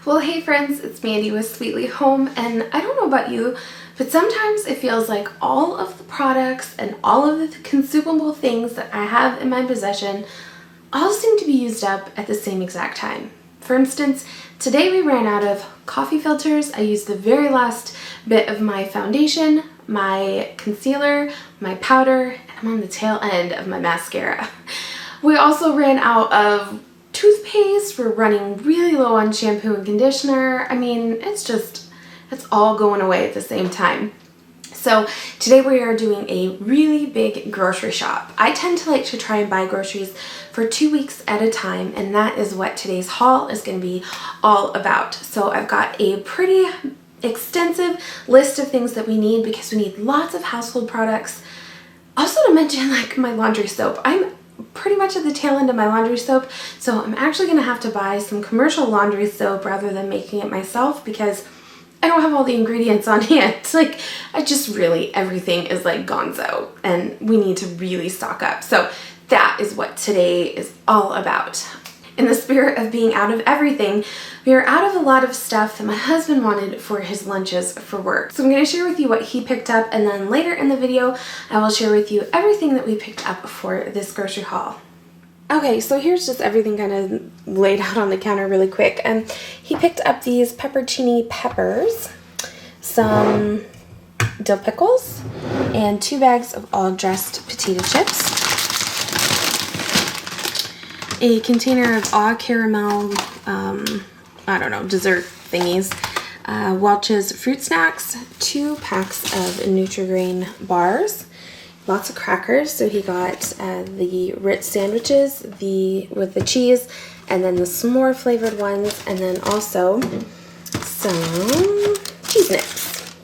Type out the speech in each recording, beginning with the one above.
Well, hey friends, it's Mandy with Sweetly Home, and I don't know about you, but sometimes it feels like all of the products and all of the consumable things that I have in my possession all seem to be used up at the same exact time. For instance, today we ran out of coffee filters. I used the very last bit of my foundation, my concealer, my powder, and I'm on the tail end of my mascara. We also ran out of toothpaste. We're running really low on shampoo and conditioner. I mean, it's all going away at the same time. So today we are doing a really big grocery shop. I tend to like to try and buy groceries for 2 weeks at a time, and that is what today's haul is going to be all about. So I've got a pretty extensive list of things that we need because we need lots of household products. Also to mention, like, my laundry soap. I'm pretty much at the tail end of my laundry soap, so I'm actually going to have to buy some commercial laundry soap rather than making it myself because I don't have all the ingredients on hand. Like, everything is like gonzo and we need to really stock up. So that is what today is all about. In the spirit of being out of everything, we are out of a lot of stuff that my husband wanted for his lunches for work. So I'm going to share with you what he picked up, and then later in the video, I will share with you everything that we picked up for this grocery haul. Okay, so here's just everything kind of laid out on the counter really quick. He picked up these peppercini peppers, some dill pickles, and 2 bags of all dressed potato chips, a container of all caramel, dessert thingies, Welch's fruit snacks, 2 packs of Nutri-Grain bars, lots of crackers. So he got the Ritz sandwiches, with the cheese, and then the s'more flavored ones, and then also some cheese nips.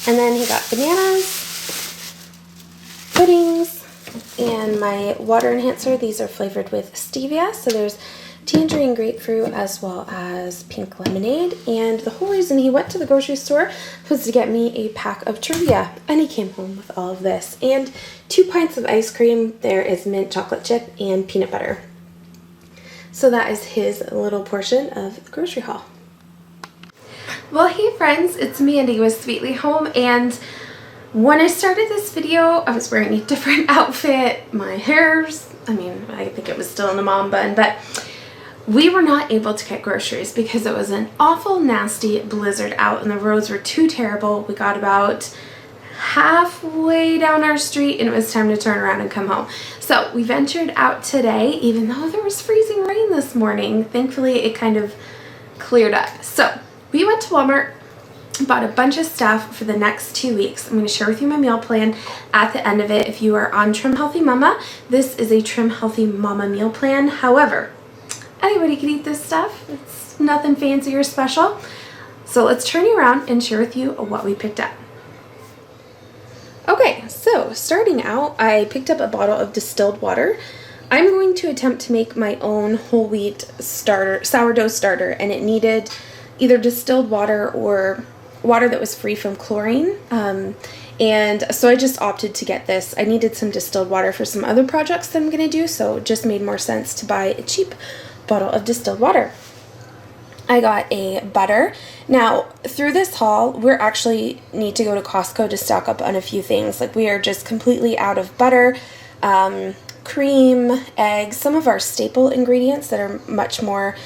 And then he got bananas, puddings, and my water enhancer. These are flavored with stevia, so there's tangerine grapefruit as well as pink lemonade. And the whole reason he went to the grocery store was to get me a pack of trivia, and he came home with all of this and 2 pints of ice cream. There is mint chocolate chip and peanut butter. So that is his little portion of the grocery haul. Well, hey friends, it's Mandy with Sweetly Home, and when I started this video, I was wearing a different outfit. My hair's, I think it was still in the mom bun, but we were not able to get groceries because it was an awful nasty blizzard out and the roads were too terrible. We got about halfway down our street and it was time to turn around and come home. So we ventured out today, even though there was freezing rain this morning. Thankfully, it kind of cleared up. So we went to Walmart, bought a bunch of stuff for the next 2 weeks. I'm going to share with you my meal plan at the end of it. If you are on Trim Healthy Mama, this is a Trim Healthy Mama meal plan. However, anybody can eat this stuff. It's nothing fancy or special. So let's turn you around and share with you what we picked up. Okay, so starting out, I picked up a bottle of distilled water. I'm going to attempt to make my own whole wheat sourdough starter, and it needed either distilled water or water that was free from chlorine. And so I just opted to get this. I needed some distilled water for some other projects that I'm going to do, so it just made more sense to buy a cheap bottle of distilled water. I got a butter. Now, through this haul, we're actually need to go to Costco to stock up on a few things. Like, we are just completely out of butter, cream, eggs, some of our staple ingredients that are much more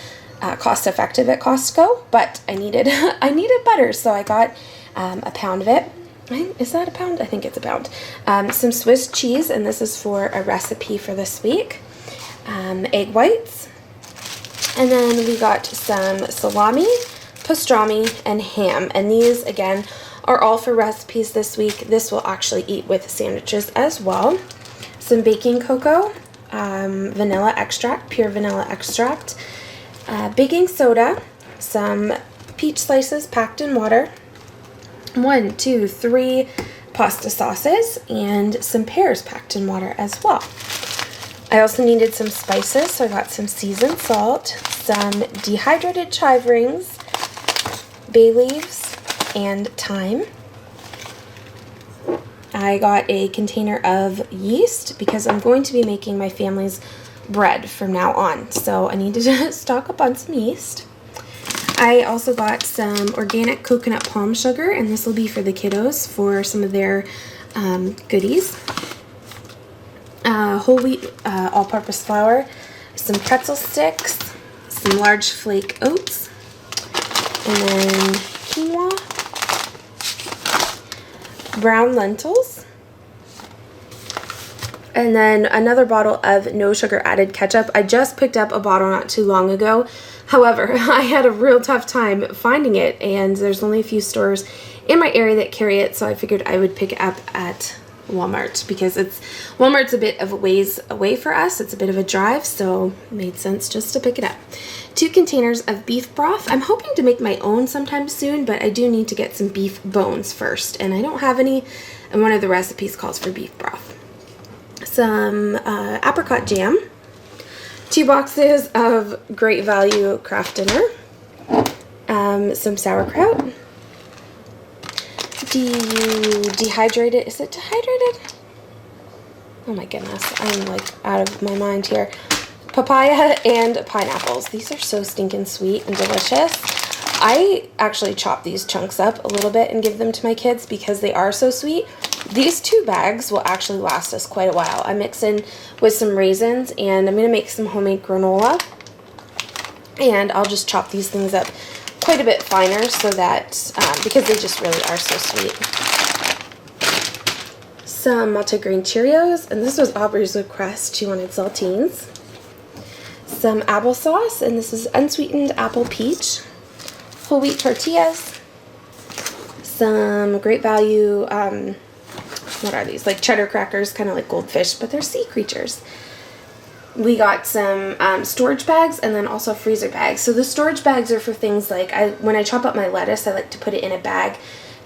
cost effective at Costco, but I needed butter, so I got a pound of it. Is that a pound? I think it's a pound. Some Swiss cheese, and this is for a recipe for this week. Egg whites. And then we got some salami, pastrami, and ham. And these, again, are all for recipes this week. This will actually eat with sandwiches as well. Some baking cocoa, vanilla extract, pure vanilla extract, baking soda, some peach slices packed in water, 1, 2, 3 pasta sauces, and some pears packed in water as well. I also needed some spices, so I got some seasoned salt, some dehydrated chive rings, bay leaves, and thyme. I got a container of yeast because I'm going to be making my family's bread from now on. So I needed to stock up on some yeast. I also got some organic coconut palm sugar, and this will be for the kiddos for some of their goodies. Whole wheat all-purpose flour, some pretzel sticks, some large flake oats, and then quinoa, brown lentils, and then another bottle of no sugar added ketchup. I just picked up a bottle not too long ago. However, I had a real tough time finding it, and there's only a few stores in my area that carry it, so I figured I would pick it up at Walmart because Walmart's a bit of a ways away for us. It's a bit of a drive, so it made sense just to pick it up. 2 containers of beef broth. I'm hoping to make my own sometime soon, but I do need to get some beef bones first, and I don't have any, and one of the recipes calls for beef broth. Some apricot jam, 2 boxes of Great Value Kraft Dinner, some sauerkraut. Dehydrated, is it dehydrated? Oh my goodness, I'm like out of my mind here. Papaya and pineapples. These are so stinking sweet and delicious. I actually chop these chunks up a little bit and give them to my kids because they are so sweet. These 2 bags will actually last us quite a while. I mix in with some raisins, and I'm going to make some homemade granola. And I'll just chop these things up quite a bit finer so that, because they just really are so sweet. Some multigrain Cheerios, and this was Aubrey's request. She wanted saltines. Some applesauce, and this is unsweetened apple peach. Whole wheat tortillas. Some Great Value, what are these? Like cheddar crackers, kind of like goldfish, but they're sea creatures. We got some storage bags and then also freezer bags. So the storage bags are for things like, when I chop up my lettuce, I like to put it in a bag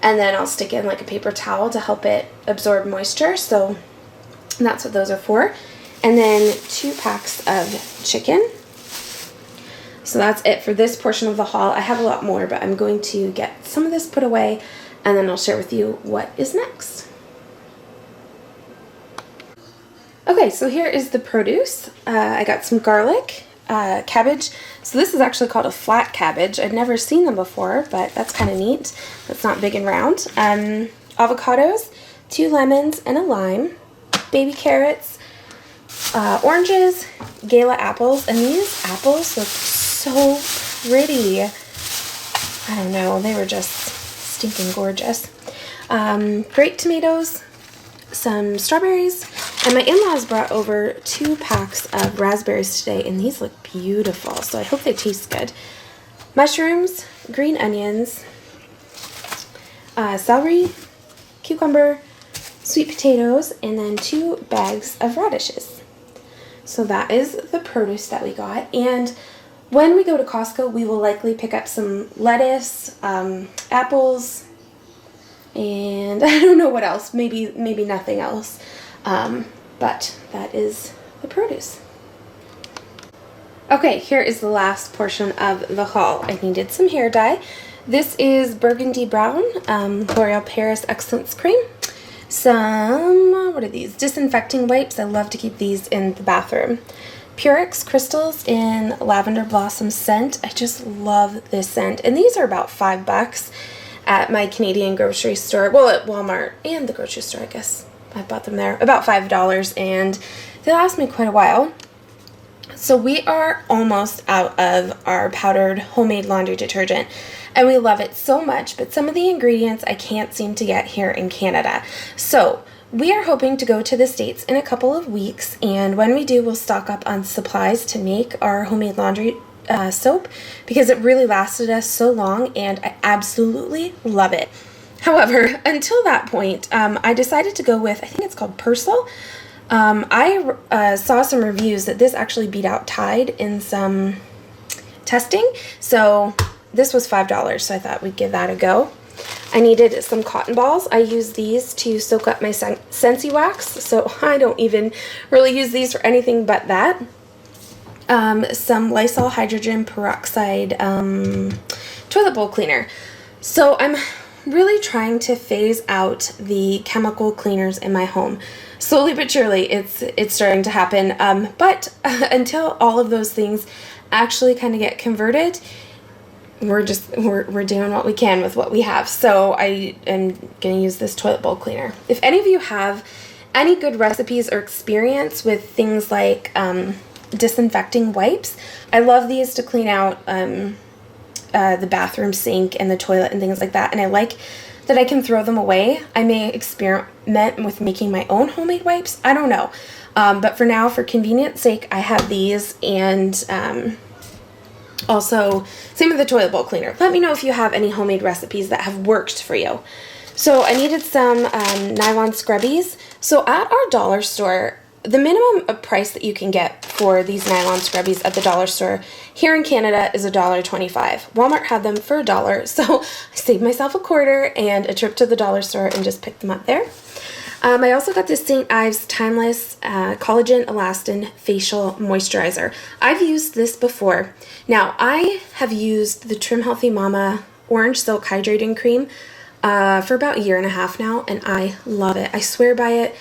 and then I'll stick in like a paper towel to help it absorb moisture. So that's what those are for. And then 2 packs of chicken. So that's it for this portion of the haul. I have a lot more, but I'm going to get some of this put away and then I'll share with you what is next. Okay, so here is the produce. I got some garlic, cabbage. So this is actually called a flat cabbage. I'd never seen them before, but that's kind of neat. It's not big and round. Avocados, 2 lemons and a lime, baby carrots, oranges, gala apples, and these apples look so pretty. I don't know, they were just stinking gorgeous. Grape tomatoes, some strawberries, and my in-laws brought over 2 packs of raspberries today, and these look beautiful, so I hope they taste good. Mushrooms, green onions, celery, cucumber, sweet potatoes, and then 2 bags of radishes. So that is the produce that we got, and when we go to Costco, we will likely pick up some lettuce, apples, and I don't know what else, maybe nothing else. But that is the produce. Okay, here is the last portion of the haul. I needed some hair dye. This is Burgundy Brown, L'Oreal Paris Excellence Cream. Some, what are these? Disinfecting wipes. I love to keep these in the bathroom. Purex crystals in Lavender Blossom scent. I just love this scent. And these are about $5 at my Canadian grocery store. Well, at Walmart and the grocery store, I guess. I bought them there. About $5, and they last me quite a while. So we are almost out of our powdered homemade laundry detergent, and we love it so much, but some of the ingredients I can't seem to get here in Canada. So we are hoping to go to the States in a couple of weeks, and when we do, we'll stock up on supplies to make our homemade laundry soap, because it really lasted us so long, and I absolutely love it. However, until that point, I decided to go with, I think it's called Persil. I saw some reviews that this actually beat out Tide in some testing. So this was $5, so I thought we'd give that a go. I needed some cotton balls. I use these to soak up my Scentsy wax, so I don't even really use these for anything but that. Some Lysol hydrogen peroxide toilet bowl cleaner. So I'm really trying to phase out the chemical cleaners in my home. Slowly but surely, it's starting to happen. But until all of those things actually kind of get converted, we're doing what we can with what we have. So I am going to use this toilet bowl cleaner. If any of you have any good recipes or experience with things like disinfecting wipes, I love these to clean out the bathroom sink and the toilet and things like that. And I like that I can throw them away. I may experiment with making my own homemade wipes. I don't know. But for now, for convenience sake, I have these, and also same with the toilet bowl cleaner. Let me know if you have any homemade recipes that have worked for you. So I needed some nylon scrubbies. So at our dollar store, the minimum price that you can get for these nylon scrubbies at the dollar store here in Canada is $1.25. Walmart had them for $1, so I saved myself a quarter and a trip to the dollar store and just picked them up there. I also got this St. Ives Timeless Collagen Elastin Facial Moisturizer. I've used this before. Now, I have used the Trim Healthy Mama Orange Silk Hydrating Cream for about a year and a half now, and I love it. I swear by it.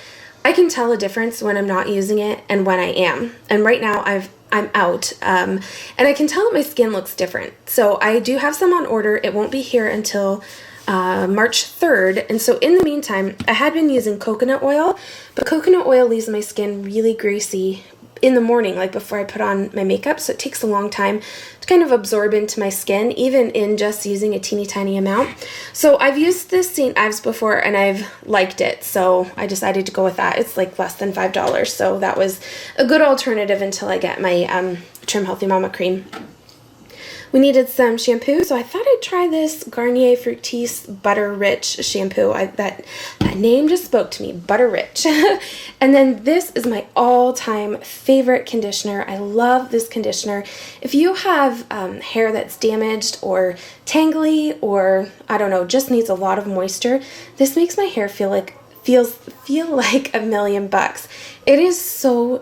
I can tell a difference when I'm not using it and when I am. And right now I'm out, and I can tell that my skin looks different. So I do have some on order. It won't be here until March 3rd. And so in the meantime, I had been using coconut oil, but coconut oil leaves my skin really greasy in the morning, like before I put on my makeup. So it takes a long time to kind of absorb into my skin, even in just using a teeny tiny amount. So I've used this St. Ives before and I've liked it. So I decided to go with that. It's like less than $5. So that was a good alternative until I get my Trim Healthy Mama cream. We needed some shampoo, so I thought I'd try this Garnier Fructis Butter Rich shampoo. That name just spoke to me, Butter Rich. And then this is my all-time favorite conditioner. I love this conditioner. If you have hair that's damaged or tangly or, I don't know, just needs a lot of moisture, this makes my hair feel like $1 million. It is so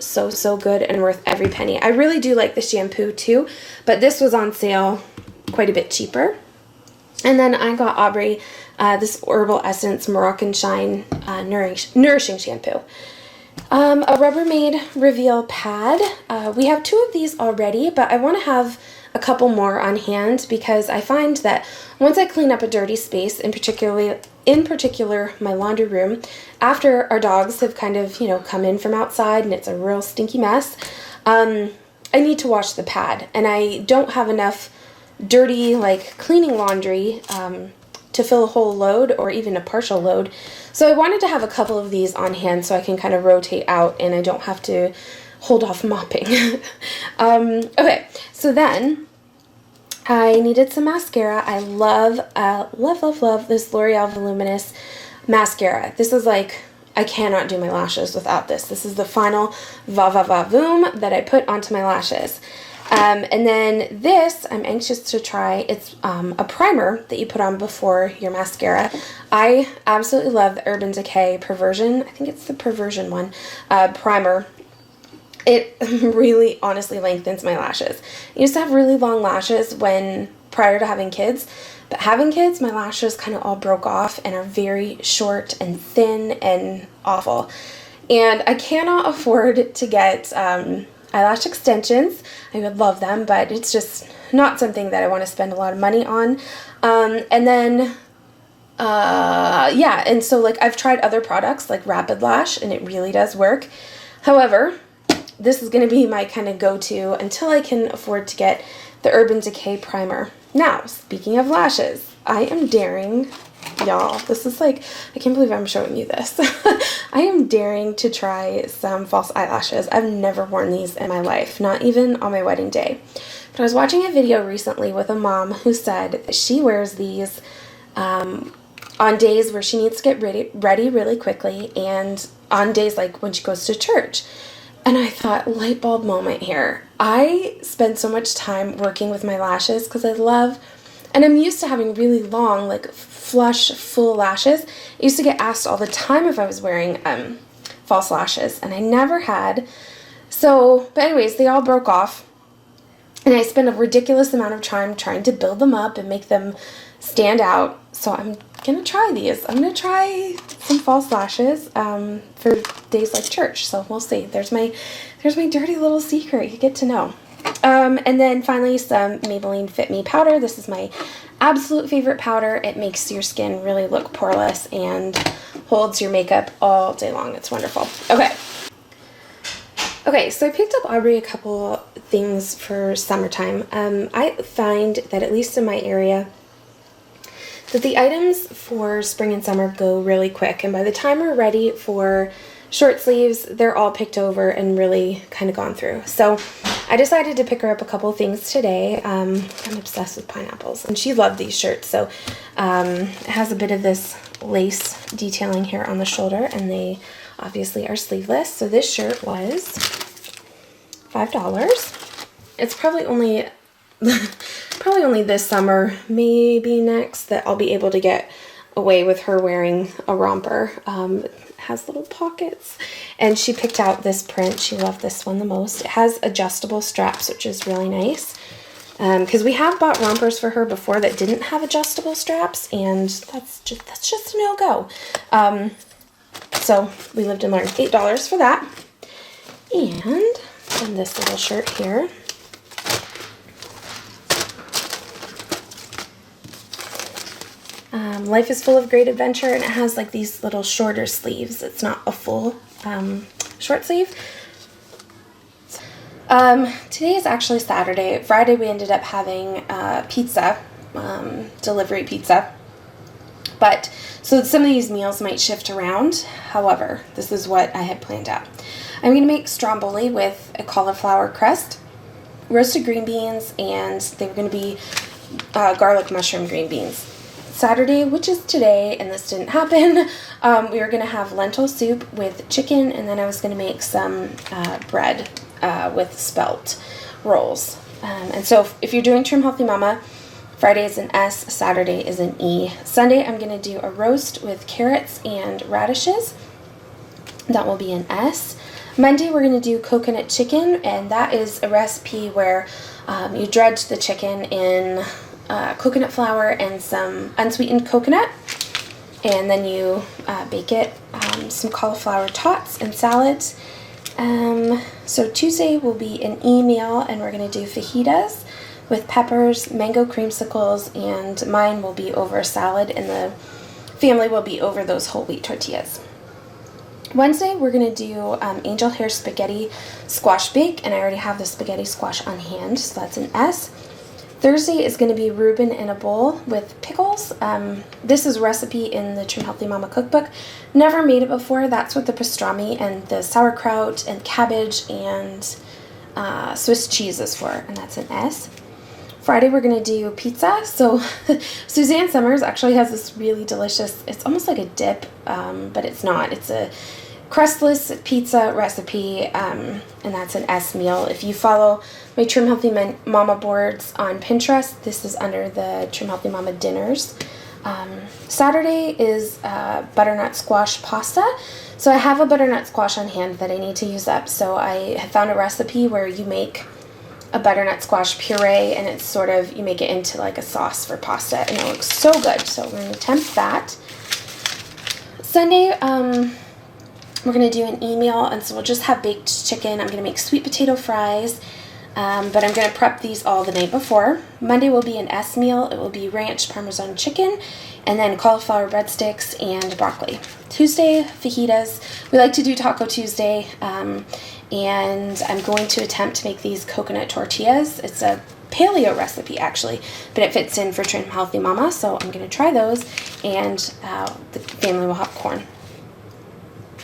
good and worth every penny. I really do like the shampoo too, but this was on sale quite a bit cheaper. And then I got Aubrey this Herbal Essence Moroccan Shine Nourishing Shampoo. A Rubbermaid Reveal Pad. We have 2 of these already, but I want to have a couple more on hand because I find that once I clean up a dirty space, in particular my laundry room, after our dogs have kind of, come in from outside and it's a real stinky mess, I need to wash the pad, and I don't have enough dirty, cleaning laundry to fill a whole load or even a partial load. So I wanted to have a couple of these on hand so I can kind of rotate out and I don't have to hold off mopping. Okay, so then I needed some mascara. I love this L'Oreal Voluminous mascara. This is I cannot do my lashes without this. This is the final Va Va Va Voom that I put onto my lashes. And then this, I'm anxious to try. It's a primer that you put on before your mascara. I absolutely love the Urban Decay Perversion. I think it's the Perversion one, primer. It really honestly lengthens my lashes. I used to have really long lashes prior to having kids, but having kids, my lashes kind of all broke off and are very short and thin and awful. And I cannot afford to get eyelash extensions. I would love them, but it's just not something that I want to spend a lot of money on. And then, and so I've tried other products like Rapid Lash, and it really does work. However, this is going to be my kind of go-to until I can afford to get the Urban Decay Primer. Now, speaking of lashes, I am daring, y'all, this is I can't believe I'm showing you this. I am daring to try some false eyelashes. I've never worn these in my life, not even on my wedding day. But I was watching a video recently with a mom who said that she wears these on days where she needs to get ready really quickly and on days when she goes to church. And I thought, light bulb moment here. I spend so much time working with my lashes because and I'm used to having really long, flush, full lashes. I used to get asked all the time if I was wearing false lashes, and I never had. So, but anyways, they all broke off, and I spent a ridiculous amount of time trying to build them up and make them stand out. So I'm gonna try these. I'm gonna try some false lashes for days like church. So we'll see. There's my dirty little secret you get to know. And then finally some Maybelline Fit Me powder. This is my absolute favorite powder. It makes your skin really look poreless and holds your makeup all day long. It's wonderful. Okay, so I picked up Aubrey a couple things for summertime. I find that at least in my area, that the items for spring and summer go really quick. And by the time we're ready for short sleeves, they're all picked over and really kind of gone through. So I decided to pick her up a couple things today. I'm obsessed with pineapples, and she loved these shirts. So it has a bit of this lace detailing here on the shoulder, and they obviously are sleeveless. So this shirt was $5. It's probably only this summer, maybe next, that I'll be able to get away with her wearing a romper. It has little pockets, and she picked out this print. She loved this one the most. It has adjustable straps, which is really nice, because we have bought rompers for her before that didn't have adjustable straps, and that's just a no-go. So we lived and learned. $8 for that. And this little shirt here. Life is full of great adventure, and it has like these little shorter sleeves. It's not a full short sleeve. Today is actually Saturday. Friday we ended up having pizza, delivery pizza. But so some of these meals might shift around. However, this is what I had planned out. I'm going to make stromboli with a cauliflower crust, roasted green beans, and they were going to be garlic mushroom green beans. Saturday, which is today, and this didn't happen, we were going to have lentil soup with chicken, and then I was going to make some bread with spelt rolls. And so if you're doing Trim Healthy Mama, Friday is an S, Saturday is an E. Sunday, I'm going to do a roast with carrots and radishes. That will be an S. Monday, we're going to do coconut chicken, and that is a recipe where you dredge the chicken in coconut flour and some unsweetened coconut, and then you bake it. Some cauliflower tots and salads. So Tuesday will be an E meal, and we're going to do fajitas with peppers, mango creamsicles, and mine will be over a salad, and the family will be over those whole wheat tortillas. Wednesday, we're going to do angel hair spaghetti squash bake, and I already have the spaghetti squash on hand, so that's an S. Thursday is going to be Reuben in a bowl with pickles. This is a recipe in the Trim Healthy Mama cookbook. Never made it before. That's what the pastrami and the sauerkraut and cabbage and Swiss cheese is for, and that's an S. Friday, we're going to do pizza. So Suzanne Summers actually has this really delicious, it's almost like a dip, but it's not. It's a crustless pizza recipe, and that's an S meal. If you follow my Trim Healthy Mama boards on Pinterest, this is under the Trim Healthy Mama dinners. Saturday is butternut squash pasta. So I have a butternut squash on hand that I need to use up. So I have found a recipe where you make a butternut squash puree, and it's sort of, you make it into like a sauce for pasta, and it looks so good. So we're going to attempt that. Sunday, we're going to do an E-meal, and so we'll just have baked chicken. I'm going to make sweet potato fries, but I'm going to prep these all the night before. Monday will be an S meal. It will be ranch parmesan chicken, and then cauliflower breadsticks and broccoli. Tuesday, fajitas. We like to do Taco Tuesday, and I'm going to attempt to make these coconut tortillas. It's a paleo recipe actually, but it fits in for Trim Healthy Mama, so I'm going to try those, and the family will have corn.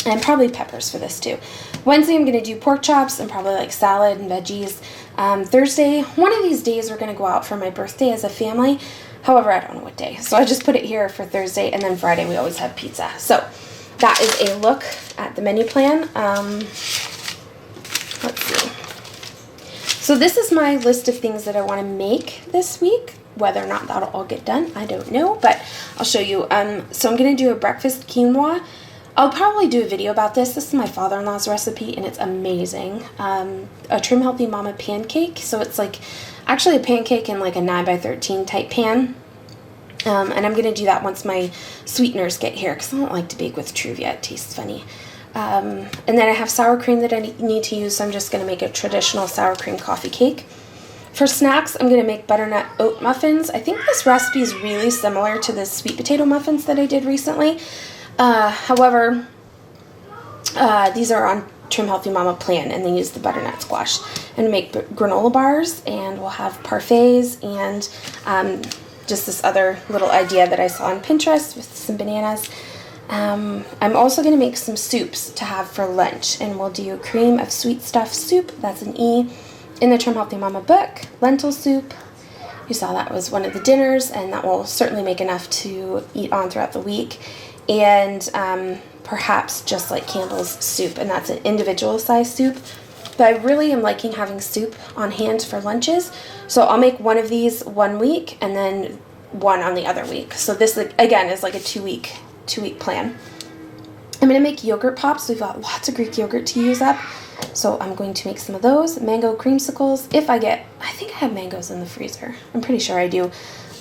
And probably peppers for this too. Wednesday, I'm going to do pork chops and probably like salad and veggies. Thursday, one of these days we're going to go out for my birthday as a family. However, I don't know what day. So I just put it here for Thursday, and then Friday we always have pizza. So that is a look at the menu plan. Let's see. So this is my list of things that I want to make this week. Whether or not that'll all get done, I don't know, but I'll show you. So I'm going to do a breakfast quinoa. I'll probably do a video about this. This is my father-in-law's recipe, and it's amazing. A Trim Healthy Mama pancake. So it's like actually a pancake in like a 9x13 type pan. And I'm going to do that once my sweeteners get here, because I don't like to bake with Truvia. It tastes funny. And then I have sour cream that I need to use, so I'm just going to make a traditional sour cream coffee cake. For snacks, I'm going to make butternut oat muffins. I think this recipe is really similar to the sweet potato muffins that I did recently. However, these are on Trim Healthy Mama plan, and they use the butternut squash. And make granola bars, and we'll have parfaits, and just this other little idea that I saw on Pinterest with some bananas. I'm also going to make some soups to have for lunch, and we'll do cream of sweet stuff soup. That's an E in the Trim Healthy Mama book. Lentil soup. You saw that was one of the dinners, and that will certainly make enough to eat on throughout the week. And perhaps just like Campbell's soup, and that's an individual size soup. But I really am liking having soup on hand for lunches. So I'll make one of these one week and then one on the other week. So this, again, is like a two-week plan. I'm going to make yogurt pops. We've got lots of Greek yogurt to use up. So I'm going to make some of those. Mango creamsicles. I think I have mangoes in the freezer. I'm pretty sure I do.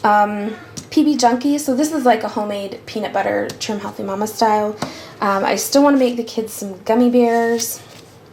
PB Junkies. So this is like a homemade peanut butter Trim Healthy Mama style. I still want to make the kids some gummy bears.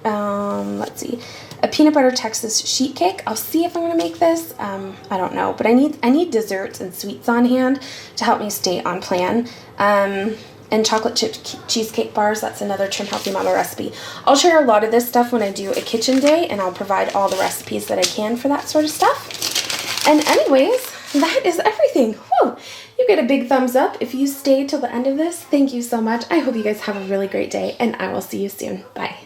Let's see, a peanut butter Texas sheet cake. I'll see if I'm going to make this. I don't know, but I need desserts and sweets on hand to help me stay on plan. And chocolate chip cheesecake bars. That's another Trim Healthy Mama recipe. I'll share a lot of this stuff when I do a kitchen day, and I'll provide all the recipes that I can for that sort of stuff. And anyways, that is everything. Whew. You get a big thumbs up if you stay till the end of this. Thank you so much. I hope you guys have a really great day, and I will see you soon. Bye.